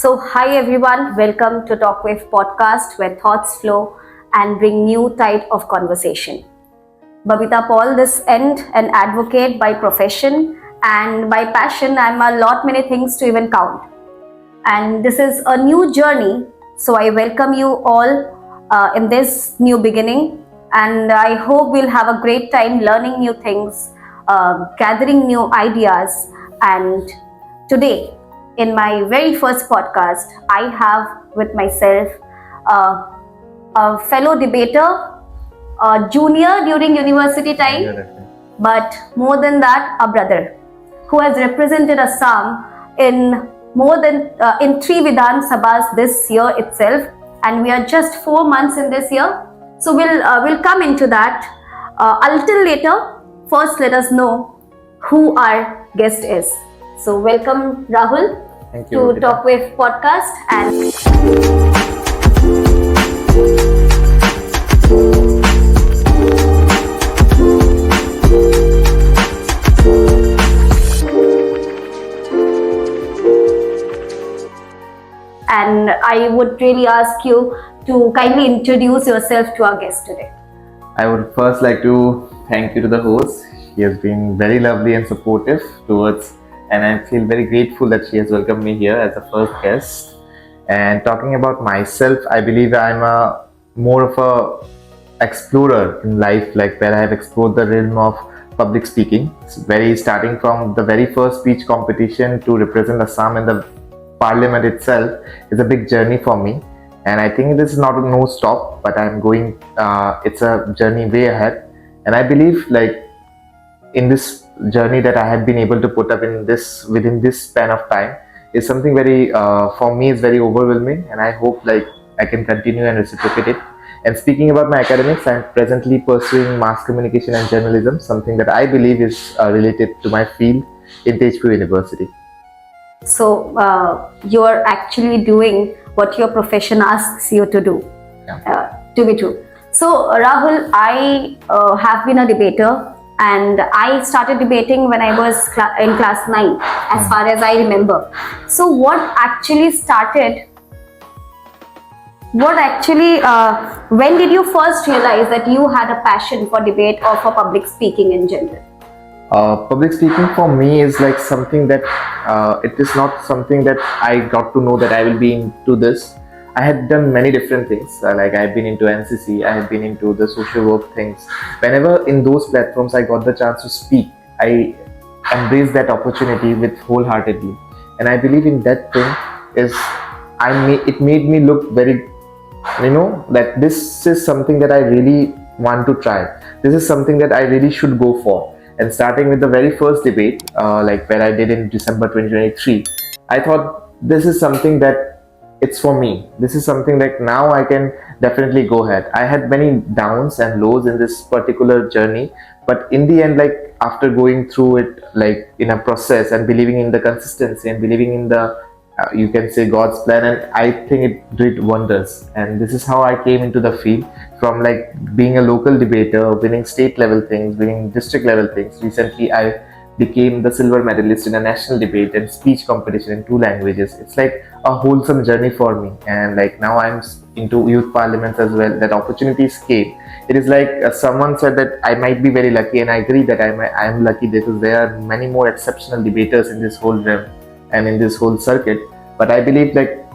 Hi everyone, welcome to TalkWave podcast where thoughts flow and bring new tide of conversation. Babita Paul, this end, an advocate by profession and by passion. I'm a lot many things to even count. And this is a new journey, so I welcome you all in this new beginning. And I hope we'll have a great time learning new things, gathering new ideas. And today, in my very first podcast, I have with myself uh, a fellow debater, a junior during university time, but more than that, a brother who has represented Assam in more than in three Vidhan Sabhas this year itself, and we are just 4 months in this year. So we'll come into that a little later. First, let us know who our guest is. So welcome, Rahul, Thank to you, Vidhan. TalkWave podcast. And I would really ask you to kindly introduce yourself to our guest today. I would first like to thank you to the host. She has been very lovely and supportive towards, and I feel very grateful that she has welcomed me here as a first guest. And talking about myself, I believe I'm a more of a explorer in life, like where I have explored the realm of public speaking. It's very starting from the very first speech competition to represent Assam in the parliament itself is a big journey for me. And I think this is not a no stop, but I'm going, it's a journey way ahead. And I believe like in this journey that I have been able to put up in this, within this span of time is something very, for me is very overwhelming. And I hope like I can continue and reciprocate it. And speaking about my academics, I'm presently pursuing mass communication and journalism, something that I believe is related to my field in Tejpur University. So you're actually doing what your profession asks you to do, to be true. So Rahul, I have been a debater, and I started debating when I was in class 9, as far as I remember. So what actually started? When did you first realize that you had a passion for debate or for public speaking in general? Public speaking for me is like something that it is not something that I got to know that I will be into this. I had done many different things, like I've been into NCC, I have been into the social work things. Whenever in those platforms I got the chance to speak, I embraced that opportunity with wholeheartedly. And I believe in that thing is, it made me look very, that this is something that I really want to try. This is something that I really should go for. And starting with the very first debate, like where I did in December 2023, I thought this is something that it's for me. This is something that now I can definitely go ahead. I had many downs and lows in this particular journey, but in the end, like after going through it, like in a process and believing in the consistency and believing in the, you can say God's plan, and I think it did wonders. And this is how I came into the field, from like being a local debater, winning state level things, winning district level things. Recently, I became the silver medalist in a national debate and speech competition in 2 languages. It's like a wholesome journey for me. And like now I'm into youth parliaments as well. That opportunities came. It is like someone said that I might be very lucky, and I agree that I am lucky because there are many more exceptional debaters in this whole realm and in this whole circuit. But I believe like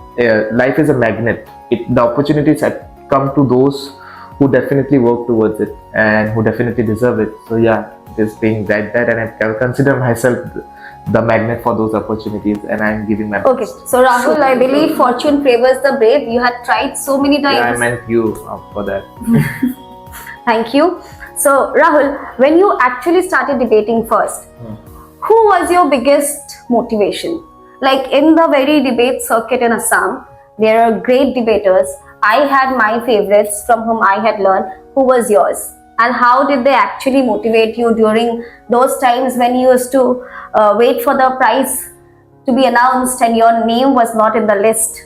life is a magnet. The opportunities come to those who definitely work towards it and who definitely deserve it. So yeah, it is being like that, and I consider myself the magnet for those opportunities, and I'm giving my Okay, best. so Rahul, I believe fortune favors the brave. You had tried so many times. Yeah, I meant you for that. Thank you. So Rahul, when you actually started debating first, who was your biggest motivation? Like in the very debate circuit in Assam, there are great debaters. I had my favorites from whom I had learned. Who was yours? And how did they actually motivate you during those times when you used to wait for the prize to be announced and your name was not in the list?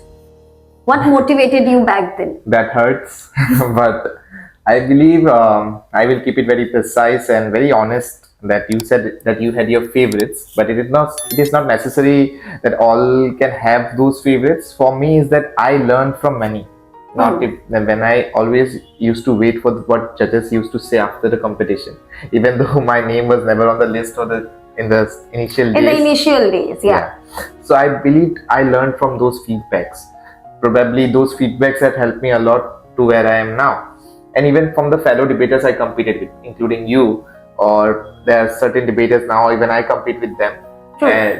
What motivated you back then? That hurts, but I believe I will keep it very precise and very honest that you said that you had your favorites, but it is not necessary that all can have those favorites. For me, is that I learned from many. Not if, when I always used to wait for what judges used to say after the competition, even though my name was never on the list or the in the initial days. In the initial days, yeah. So I believed I learned from those feedbacks. Probably those feedbacks have helped me a lot to where I am now. And even from the fellow debaters I competed with, including you, or there are certain debaters now, even I compete with them.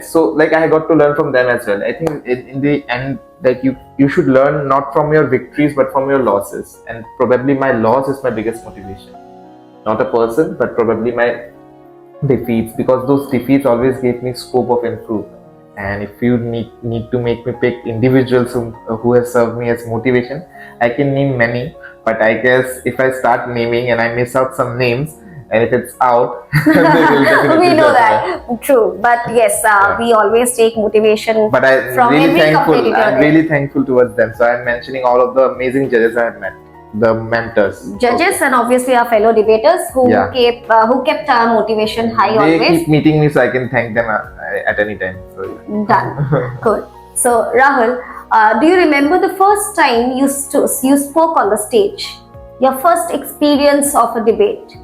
So like I got to learn from them as well. I think in the end, that you should learn not from your victories but from your losses. And probably my loss is my biggest motivation. Not a person, but probably my defeats, because those defeats always gave me scope of improvement. And if you need to make me pick individuals who have served me as motivation, I can name many, but I guess if I start naming and I miss out some names, and if it's out, they will definitely we know that. True, but yes, we always take motivation but from every competitor. I'm really thankful towards them. So I'm mentioning all of the amazing judges I have met, the mentors, judges, and obviously our fellow debaters who kept our motivation high. They always keep meeting me, so I can thank them at any time. So yeah. Done. Good. So Rahul, do you remember the first time you spoke on the stage? Your first experience of a debate?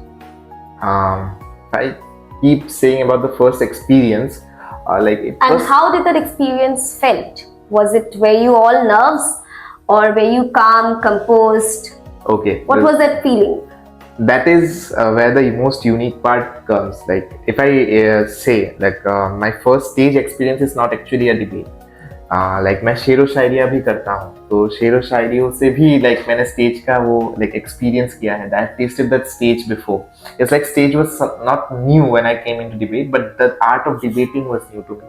I keep saying about the first experience, how did that experience felt? Was it, were you all nerves, or were you calm, composed? Okay. What was that feeling? That is where the most unique part comes. Like if I say my first stage experience is not actually a debate. Like मैं शेरो शायरियाँ भी करता हूँ, तो शेरो शायरियों से भी like मैंने stage का वो like experience किया है. I've tasted that stage before. It's like stage was not new when I came into debate, but the art of debating was new to me.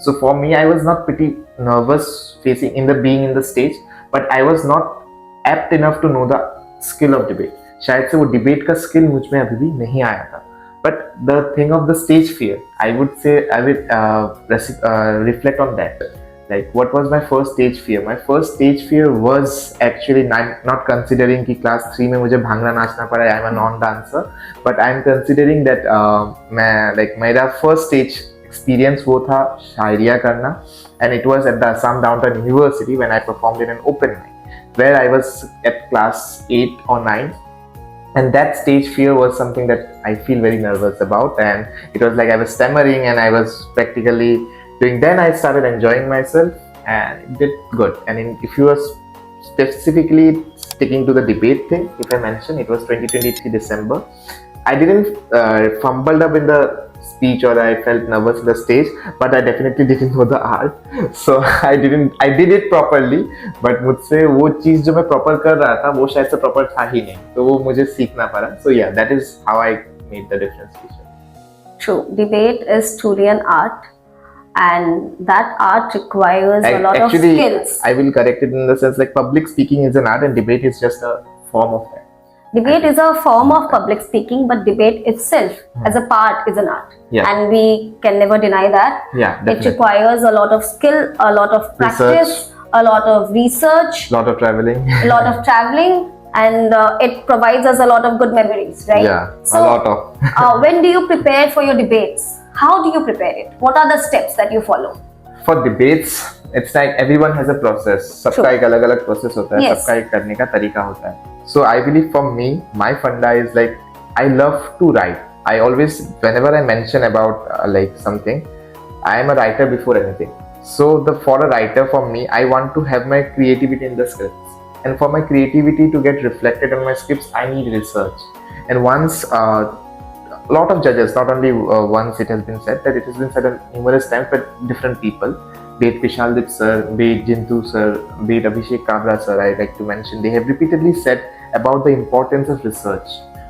So for me, I was not pretty nervous being in the stage, but I was not apt enough to know the skill of debate. शायद से वो debate का skill मुझ में अभी भी नहीं आया था. But the thing of the stage fear, I would reflect on that. Like, what was my first stage fear? My first stage fear was actually not considering कि class 3 में मुझे भांगड़ा नाचना पड़ा. I am a non-dancer, but I am considering that मेरा first stage experience वो था शायरिया करना, and it was at the Assam Downtown University when I performed in an open mic, where I was at class 8 or 9. And that stage fear was something that I feel very nervous about, and it was like I was stammering and I was practically doing. Then I started enjoying myself and it did good. And if you were specifically sticking to the debate thing, if I mention, it was 2023 December. I didn't fumbled up in the speech or I felt nervous on the stage, but I definitely didn't know the art. So I did it properly, but मुझसे वो चीज जो मैं proper कर रहा था वो शायद से proper था ही नहीं, तो वो मुझे सीखना पड़ा. So yeah, that is how I made the difference. True, debate is truly an art, and that art requires a lot of skills. I will correct it in the sense like public speaking is an art and debate is just a form of that. Debate is a form of public speaking, but debate itself as a part is an art. Yeah. And we can never deny that. Yeah, definitely. It requires a lot of skill, a lot of practice, a lot of research, a lot of traveling, and it provides us a lot of good memories, right? Yeah, so, a lot of. When do you prepare for your debates? How do you prepare it? What are the steps that you follow? For debates, it's like everyone has a process. सबका एक अलग-अलग process होता है. सबका एक करने का तरीका होता है. So I believe for me, my funda is like I love to write. I always, whenever I mention about something, I am a writer before anything. So for a writer, for me, I want to have my creativity in the scripts. And for my creativity to get reflected on my scripts, I need research. And once a lot of judges, not only once it has been said, that it has been said numerous times by different people, be it Vishaldeep sir, be it Jintu sir, be it Abhishek Kabra sir, I like to mention, they have repeatedly said about the importance of research.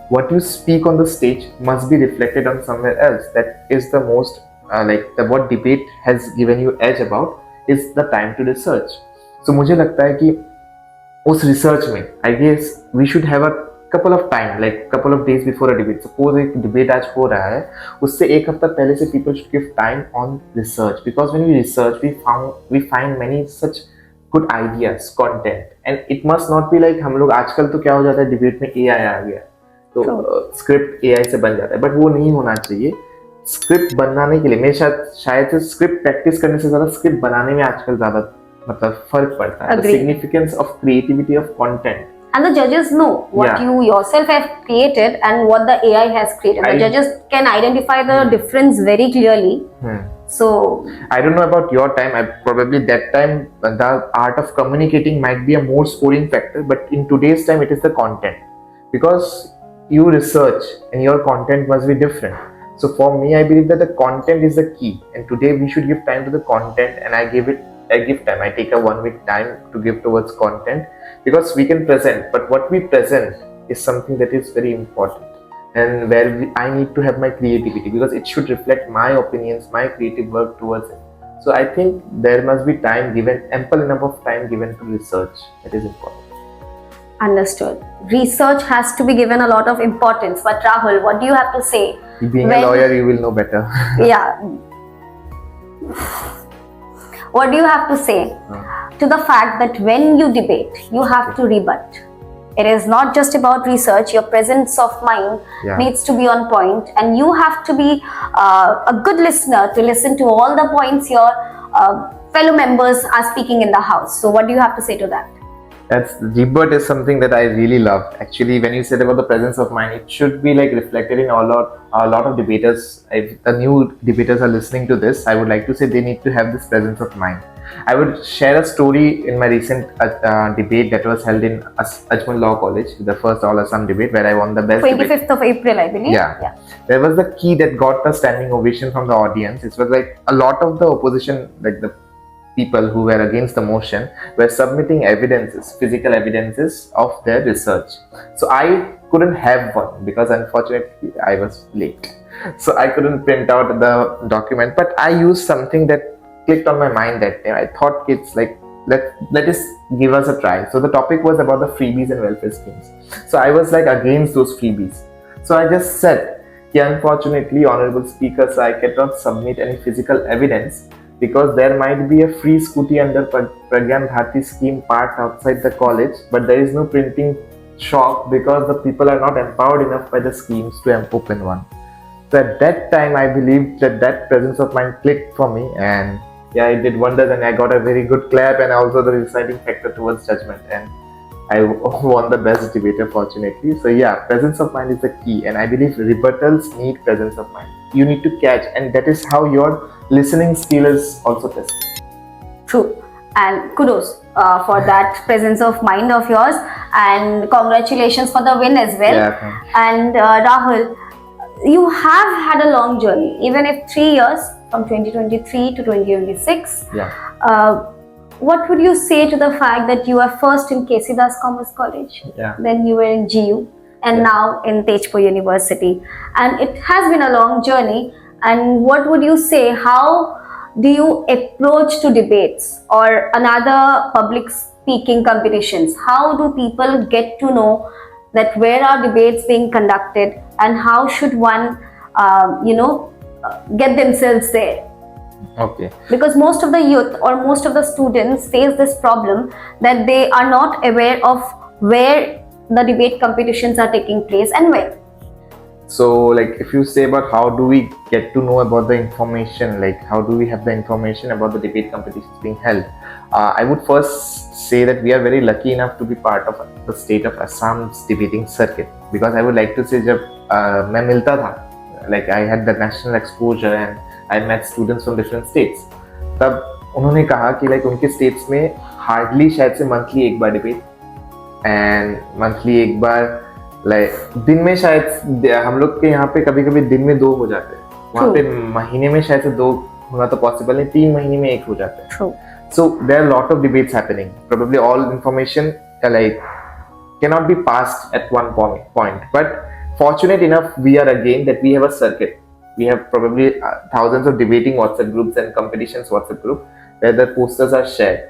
What you speak on the stage must be reflected on somewhere else. That is the most, what debate has given you edge about is the time to research. So मुझे लगता है कि उस research में, I guess we should have a couple of time, like couple of days before a debate. Suppose एक debate आज हो रहा है, उससे एक हफ्ता पहले से people should give time on research, because when we research, we find many such good ideas, content, and it must not be like हम लोग आजकल तो क्या हो जाता है debate में AI आ गया, तो स्क्रिप्ट एआई से बन जाता है, बट वो नहीं होना चाहिए. स्क्रिप्ट बनाने के लिए मैं शायद से स्क्रिप्ट प्रैक्टिस करने से ज्यादा स्क्रिप्ट बनाने में आजकल ज्यादा मतलब फर्क पड़ता है. The significance of creativity of content. And the judges know what you yourself have created and what the AI has created. The judges can identify the difference very clearly. So I don't know about your time. Probably that time the art of communicating might be a more scoring factor, but in today's time it is the content, because you research and your content must be different. So for me, I believe that the content is the key, and today we should give time to the content, and I give time. I take a 1 week time to give towards content, because we can present, but what we present is something that is very important, and where I need to have my creativity, because it should reflect my opinions, my creative work towards it. So I think there must be time given, ample enough of time given to research. That is important. Understood. Research has to be given a lot of importance. But Rahul, what do you have to say? Being a lawyer, you will know better. Yeah. What do you have to say to the fact that when you debate, you have to rebut? It is not just about research. Your presence of mind needs to be on point, and you have to be a good listener to listen to all the points your fellow members are speaking in the house. So what do you have to say to that? That's rebut is something that I really love. Actually, when you said about the presence of mind, it should be like reflected in a lot of debaters. If the new debaters are listening to this, I would like to say they need to have this presence of mind. I would share a story in my recent debate that was held in Ajmal Law College, the first All Assam debate, where I won the best 25th of April, I believe. Yeah. There was the key that got a standing ovation from the audience. It was like a lot of the opposition, like the people who were against the motion, were submitting evidences, physical evidences of their research. So I couldn't have one because unfortunately I was late. So I couldn't print out the document, but I used something that clicked on my mind that day. I thought it's like, let us give us a try. So the topic was about the freebies and welfare schemes. So I was like against those freebies. So I just said, unfortunately, Honorable Speaker, so I cannot submit any physical evidence, because there might be a free scooty under Pragyan Bharti scheme parked outside the college, but there is no printing shop because the people are not empowered enough by the schemes to open one. So at that time, I believe that presence of mind clicked for me, and yeah, it did wonders, and I got a very good clap and also the deciding factor towards judgment, and I won the best debater, fortunately. So yeah, presence of mind is the key, and I believe rebuttals need presence of mind. You need to catch, and that is how your listening skill is also tested. True, and kudos for that presence of mind of yours, and congratulations for the win as well. Yeah, and Rahul, you have had a long journey, even if 3 years from 2023 to 2026. Yeah. What would you say to the fact that you were first in KC Das Commerce College, then you were in GU, and now in Tejpur University, and it has been a long journey? And what would you say, how do you approach to debates or another public speaking competitions? How do people get to know that where are debates being conducted, and how should one get themselves there? Okay. Because most of the youth or most of the students face this problem, that they are not aware of where the debate competitions are taking place and when. So like, if you say about how do we get to know about the information, like how do we have the information about the debate competitions being held, I would first say that we are very lucky enough to be part of the state of Assam's debating circuit, because I would like to say जब मैं मिलता था, like I had the national exposure and I met students from different states, तब उन्होंने कहा कि like उनके states में hardly शायद से monthly एक बार debate, and monthly एक बार like दिन में शायद हम लोग के यहाँ पे कभी कभी दिन में 2 हो जाते हैं, वहाँ पे महीने में शायद से 2 होना तो पॉसिबल नहीं, 3 महीने में 1 हो जाता है. True. So there are a lot of debates happening. Probably all information like cannot be passed at one point, but fortunate enough we are again that we have a circuit. We have probably thousands of debating WhatsApp groups and competitions WhatsApp group where the posters are shared.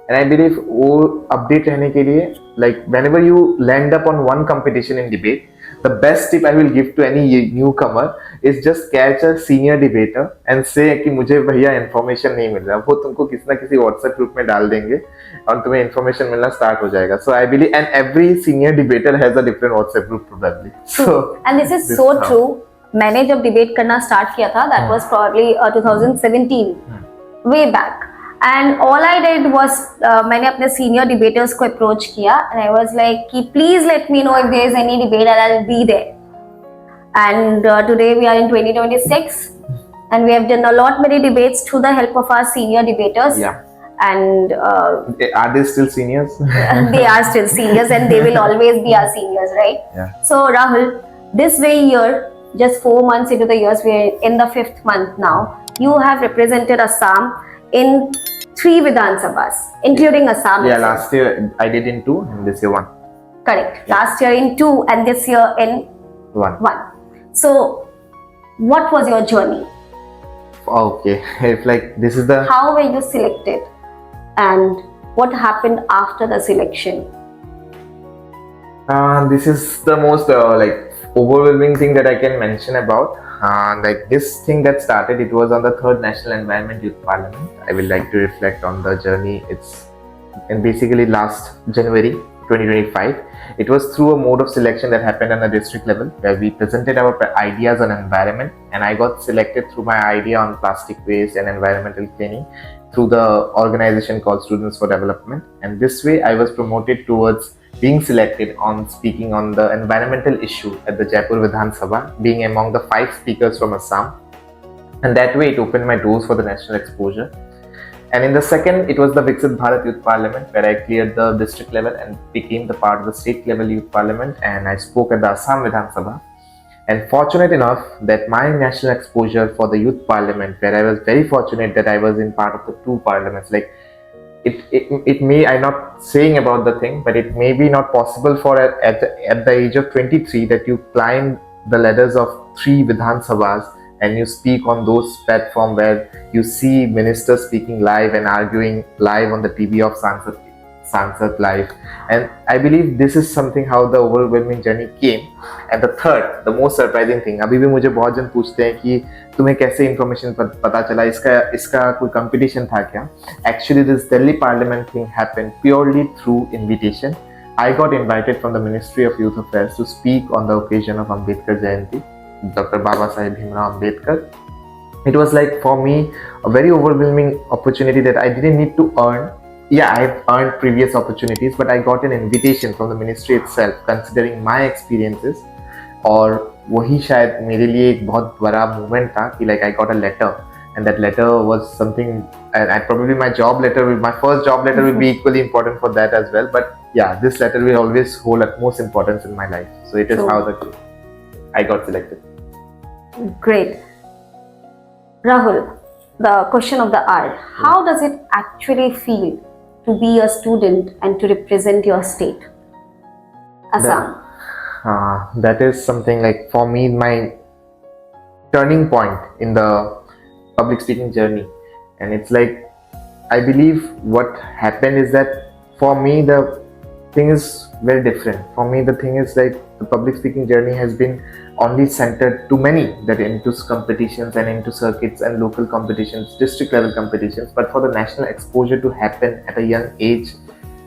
And I believe वो update रहने के लिए, like whenever you land up on one competition in debate, the best tip I will give to any newcomer is just catch a senior debater and say कि मुझे भैया information नहीं मिल रहा, वो तुमको किसी ना किसी WhatsApp group में डाल देंगे और तुम्हें information मिलना start हो जाएगा. So I believe, and every senior debater has a different WhatsApp group probably. So and this is so true. मैंने जब debate करना start किया था, that was probably 2017, way back. And all I did was मैंने अपने senior debaters को approach किया and I was like कि please let me know if there is any debate and I'll be there. And today we are in 2026 and we have done a lot many debates through the help of our senior debaters. Yeah. And are they still seniors? They are still seniors and they will always be our seniors, right? Yeah. So Rahul, this way year, just 4 months into the years, we are in the 5th month now. You have represented Assam in 3 Vidhan Sabhas, including Assam. Yeah, last year I did in 2 and this year 1. Correct. Yeah. Last year in 2 and this year in 1. So, what was your journey? Okay, if like this is the... How were you selected? And what happened after the selection? This is the most like overwhelming thing that I can mention about. Like this thing that started, it was on the 3rd National Environment Youth Parliament. I will like to reflect on the journey. It's and basically last January 2025. It was through a mode of selection that happened on the district level where we presented our ideas on environment, and I got selected through my idea on plastic waste and environmental cleaning through the organization called Students for Development. And this way I was promoted towards being selected on speaking on the environmental issue at the Jaipur Vidhan Sabha, being among the 5 speakers from Assam. And that way it opened my doors for the national exposure. And in the second, it was the Viksit Bharat Youth Parliament where I cleared the district level and became the part of the state level youth parliament, and I spoke at the Assam Vidhan Sabha. And fortunate enough that my national exposure for the youth parliament, where I was very fortunate that I was in part of the 2 parliaments, like it may, I'm not saying about the thing, but it may be not possible for at the age of 23 that you climb the ladders of 3 Vidhan Sabhas and you speak on those platforms where you see ministers speaking live and arguing live on the TV of Sansad live. And I believe this is something how the overwhelming journey came. And the third, the most surprising thing, अभी भी मुझे बहुत जन पूछते हैं कि तुम्हें कैसे information पता चला, इसका कोई competition था क्या? Actually, this Delhi Parliament thing happened purely through invitation. I got invited from the Ministry of Youth Affairs to speak on the occasion of Ambedkar Jayanti, Dr. Baba Saheb Bhimrao Ambedkar. It was like for me a very overwhelming opportunity that I didn't need to earn. Yeah, I have earned previous opportunities, but I got an invitation from the ministry itself, considering my experiences. और वही शायद मेरे लिए एक बहुत बड़ा moment था कि like I got a letter, and that letter was something, and I probably my first job letter will be equally important for that as well. But yeah, this letter will always hold utmost importance in my life. So it is how I got selected. Great. Rahul, the question of the hour. How does it actually feel to be a student and to represent your state, Assam? That is something like for me, my turning point in the public speaking journey. And it's like, I believe what happened is that for me, the thing is very different. For me, the thing is like the public speaking journey has been only centered to many that into competitions and into circuits and local competitions, district level competitions. But for the national exposure to happen at a young age,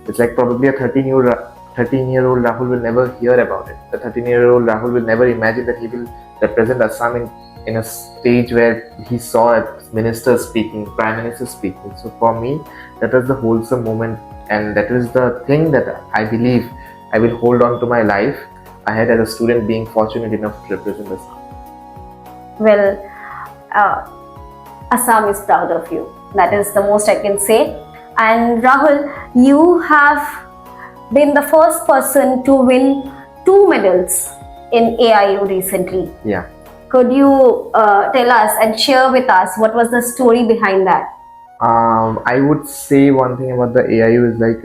it's like probably a 13-year-old Rahul will never hear about it. The 13-year-old Rahul will never imagine that he will represent Assam in a stage where he saw ministers speaking, prime minister speaking. So for me, that was the wholesome moment, and that is the thing that I believe I will hold on to my life ahead as a student, being fortunate enough to represent Assam. Well, Assam is proud of you. That is the most I can say. And Rahul, you have been the first person to win 2 medals in AIU recently. Yeah. Could you tell us and share with us what was the story behind that? I would say one thing about the AIU is like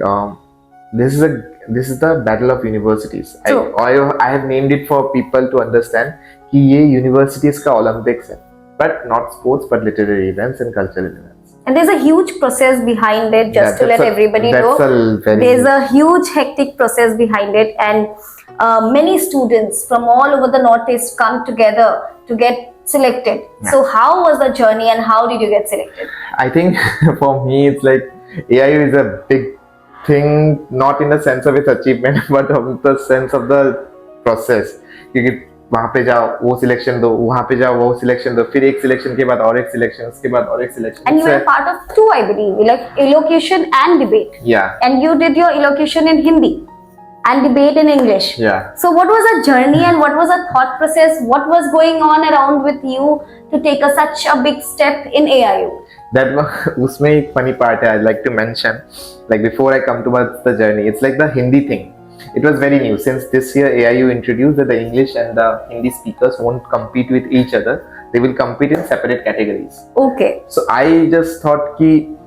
this is the battle of universities. I have named it for people to understand कि ये universities का Olympics है, but not sports but literary events and cultural events. And there's a huge process behind it, just to let everybody know. There's a huge hectic process behind it, and many students from all over the Northeast come together to get selected. Yeah. So how was the journey and how did you get selected? I think for me it's like AIU is a big thing, not in the sense of its achievement, but of the sense of the process. क्योंकि वहाँ पे जाओ वो selection दो, वहाँ पे जाओ वो सिलेक्शन दो, फिर एक सिलेक्शन के बाद और एक सिलेक्शन, उसके बाद और एक selection. And you were part of two, I believe, like elocution and debate. Yeah. And you did your elocution in Hindi and debate in English. Yeah. So what was the journey and what was the thought process? What was going on around with you to take such a big step in AIU? That usme ek funny part I'd like to mention. Like before I come towards the journey, it's like the Hindi thing. It was very new since this year AIU introduced that the English and the Hindi speakers won't compete with each other. They will compete in separate categories. Okay. So I just thought कि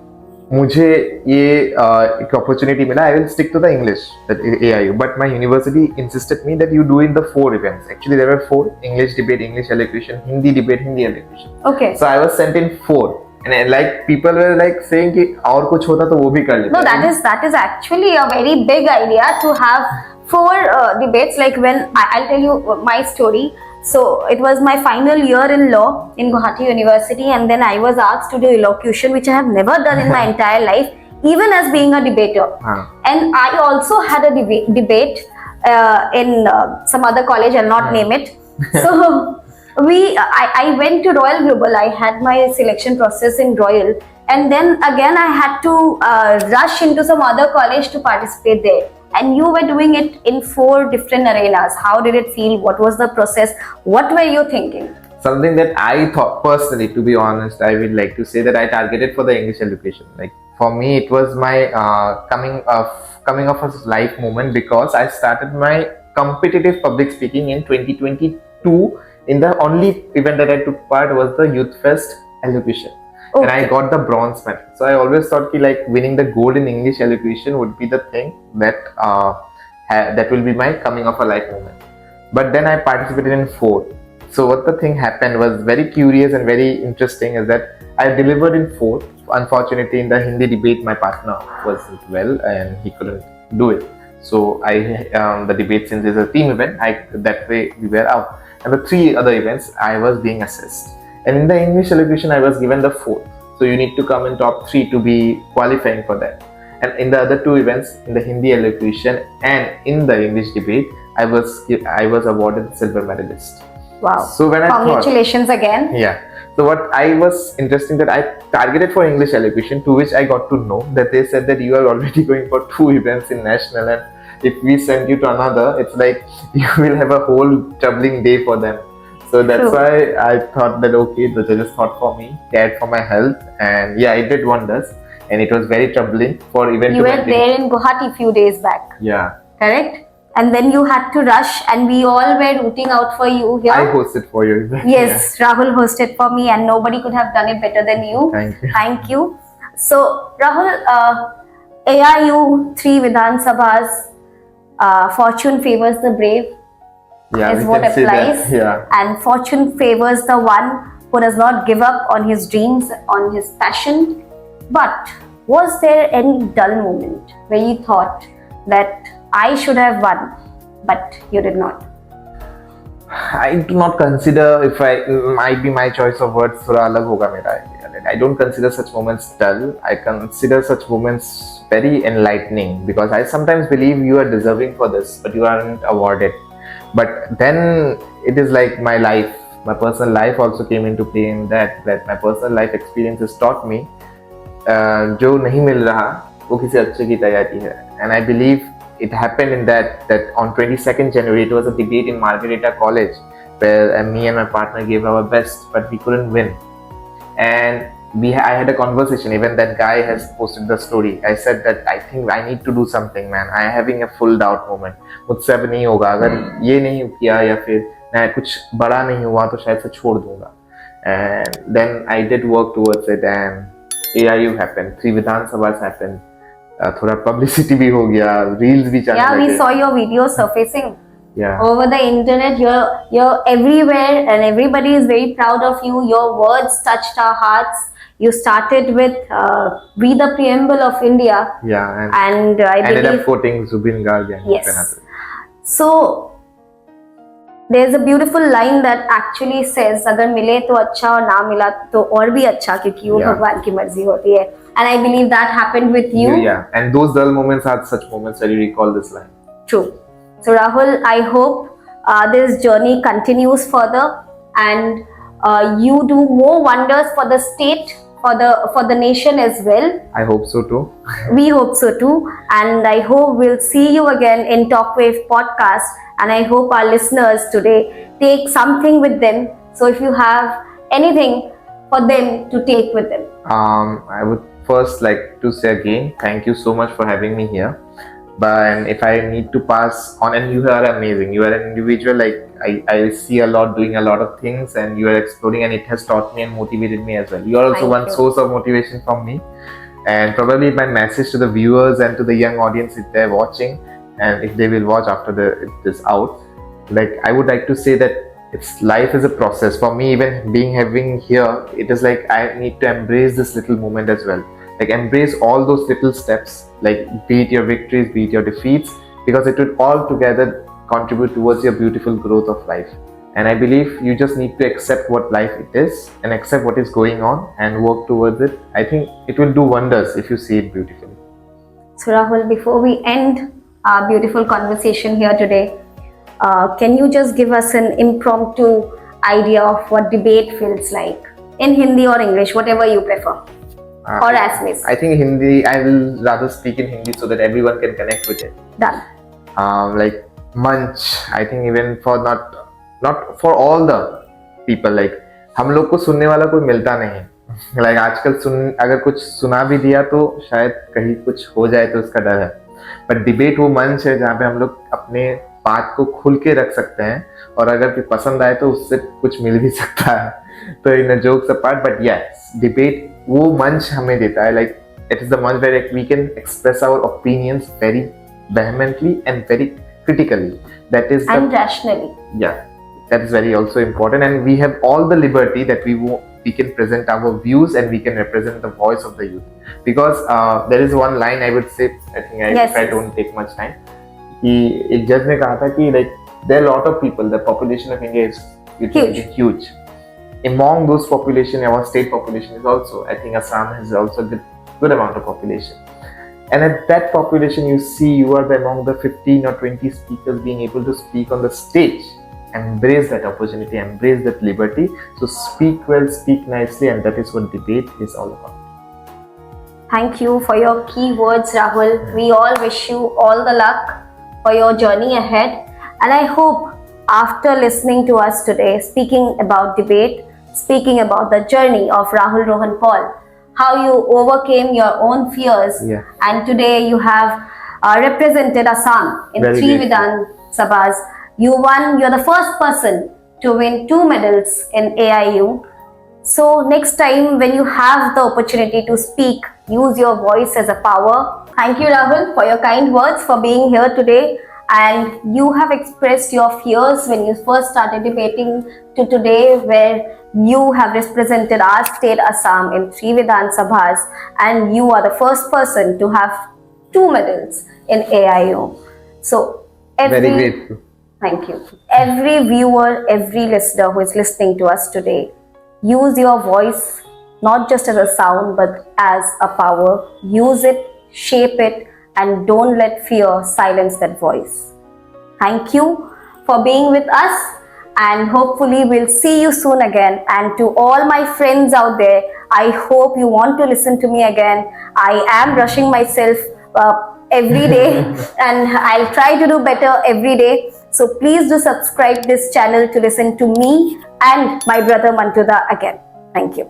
मुझे ये एक opportunity मिला. I will stick to the English at AIU, but my university insisted me that you do in the 4 events. Actually, there were 4: English debate, English elocution, Hindi debate, Hindi elocution. Okay. So I was sent in 4. And like people were like saying कि और कुछ होता तो वो भी कर लेते. No, that is actually a very big idea to have 4 debates. Like when I'll tell you my story. So it was my final year in law in Guwahati University, and then I was asked to do elocution, which I have never done in my entire life, even as being a debater. And I also had a debate in some other college. I'll not name it. So I went to Royal Global. I had my selection process in Royal, and then again I had to rush into some other college to participate there. And you were doing it in 4 different arenas. How did it feel? What was the process? What were you thinking? Something that I thought personally, to be honest, I would like to say that I targeted for the English education. Like for me, it was my coming of a life moment, because I started my competitive public speaking in 2022. In the only event that I took part was the Youth Fest elocution. Okay. And I got the bronze medal. So I always thought that like winning the gold in English elocution would be the thing that that will be my coming of a life moment. But then I participated in 4. So what the thing happened was very curious and very interesting, is that I delivered in 4. Unfortunately, in the Hindi debate, my partner wasn't well and he couldn't do it. So the debate, since it's a team event, that way we were out. And the 3 other events, I was being assessed. And in the English elocution, I was given the 4th. So you need to come in top 3 to be qualifying for that. And in the other 2 events, in the Hindi elocution and in the English debate, I was awarded silver medalist. Wow! So when congratulations again. Yeah. So what I was interesting that I targeted for English elocution, to which I got to know that they said that you are already going for 2 events in national, and if we send you to another, it's like you will have a whole troubling day for them. So that's why I thought that okay, the judges thought for me, cared for my health, and yeah, it did wonders. And it was very troubling for even. You were there in Guwahati few days back. Yeah. Correct. And then you had to rush, and we all were rooting out for you here. I hosted for you. Yes, yeah. Rahul hosted for me, and nobody could have done it better than you. Thank you. Thank you. So Rahul, AIU 3 Vidhan Sabhas, fortune favors the brave. Yeah, is what applies. Yeah. And fortune favors the one who does not give up on his dreams, on his passion. But was there any dull moment where you thought that I should have won, but you did not? I do not consider, if might be my choice of words, थोड़ा अलग होगा मेरा idea. I don't consider such moments dull. I consider such moments very enlightening, because I sometimes believe you are deserving for this, but you aren't awarded. But then it is like my life, my personal life also came into play in that my personal life experiences taught me जो नहीं मिल रहा वो किसी अच्छे की तैयारी है. And I believe it happened in that on 22nd January, it was a debate in Margarita College where me and my partner gave our best, but we couldn't win. And I had a conversation. Even that guy has posted the story. I said that I think I need to do something, man. I am having a full doubt moment. मुझसे अब नहीं होगा, अगर ये नहीं किया या फिर मैं कुछ बड़ा नहीं हुआ तो शायद से छोड़ दूंगा. And then I did work towards it, and AIU happened. 3 Vidhan Sabhas happened. थोड़ा publicity भी हो गया, reels भी चलने लगे. Yeah, we saw your videos surfacing. Yeah. Over the internet, you're everywhere, and everybody is very proud of you. Your words touched our hearts. You started with "Be the Preamble of India," Yeah, and I ended believe up quoting Zubin Garg and yes. So there's a beautiful line that actually says अगर मिले तो अच्छा और ना मिला तो और भी अच्छा क्योंकि वो भगवान की मर्जी होती है. And I believe that happened with you. Yeah, and those dull moments are such moments that you recall this line. True. So Rahul, I hope this journey continues further and you do more wonders for the state, for the nation as well. I hope so too. We hope so too, and I hope we'll see you again in TalkWave podcast. And I hope our listeners today take something with them. So if you have anything for them to take with them. I would first like to say again, thank you so much for having me here. But if I need to pass on, and you are amazing, you are an individual, like I see a lot, doing a lot of things, and you are exploring, and it has taught me and motivated me as well. You are also one source of motivation from me. And probably my message to the viewers and to the young audience, if they're watching and if they will watch after this out, like I would like to say that life is a process. For me, even having here, it is like I need to embrace this little moment as well. Like embrace all those little steps, like be it your victories, be it your defeats, because it will all together contribute towards your beautiful growth of life. And I believe you just need to accept what life it is and accept what is going on and work towards it. I think it will do wonders if you see it beautifully. So Rahul, before we end our beautiful conversation here today, can you just give us an impromptu idea of what debate feels like in Hindi or English, whatever you prefer, or Assamese? I think Hindi, I will rather speak in Hindi so that everyone can connect with it. Done. Like munch, I think even for not for all the people, like हम लोग को सुनने वाला कोई मिलता नहीं. Like आजकल अगर कुछ सुना भी दिया तो शायद कहीं कुछ हो जाए तो उसका डर है. But debate वो मंच है जहाँ पे हम लोग अपने बात को खुल के रख सकते हैं और अगर कोई पसंद आए तो उससे कुछ मिल भी सकता है. तो इन jokes apart, but yes, debate वो मंच हमें देता है. लाइक इट इज द मंच where we can express our opinions very vehemently and very critically. That is and rationally. Yeah, that is very also important, and we have all the liberty that we can present our views and we can represent the voice of the youth. Because there is one line I would say, I think if I don't take much time, कि एक जज ने कहा था कि like there are a lot of people, the population of India is huge. Among those population, our state population is also, I think Assam has also good amount of population. And at that population, you see you are among the 15 or 20 speakers being able to speak on the stage. Embrace that opportunity, embrace that liberty. So speak well, speak nicely, and that is what debate is all about. Thank you for your key words, Rahul. We all wish you all the luck for your journey ahead. And I hope after listening to us today, speaking about debate, speaking about the journey of Rahul Rohan Paul, how you overcame your own fears, and today you have represented Assam in 3 Vidhan Sabhas. You're the first person to win 2 medals in AIU. So next time when you have the opportunity to speak, use your voice as a power. Thank you, Rahul, for your kind words, for being here today. And you have expressed your fears when you first started debating to today, where you have represented our state Assam in 3 Vidhan Sabhas, and you are the first person to have 2 medals in AIU. So very grateful. Thank you. Every viewer, every listener who is listening to us today, use your voice not just as a sound but as a power. Use it, shape it, and don't let fear silence that voice. Thank you for being with us, and hopefully we'll see you soon again. And to all my friends out there, I hope you want to listen to me again. I am rushing myself every day and I'll try to do better every day. So please do subscribe this channel to listen to me and my brother Mantuda again. Thank you.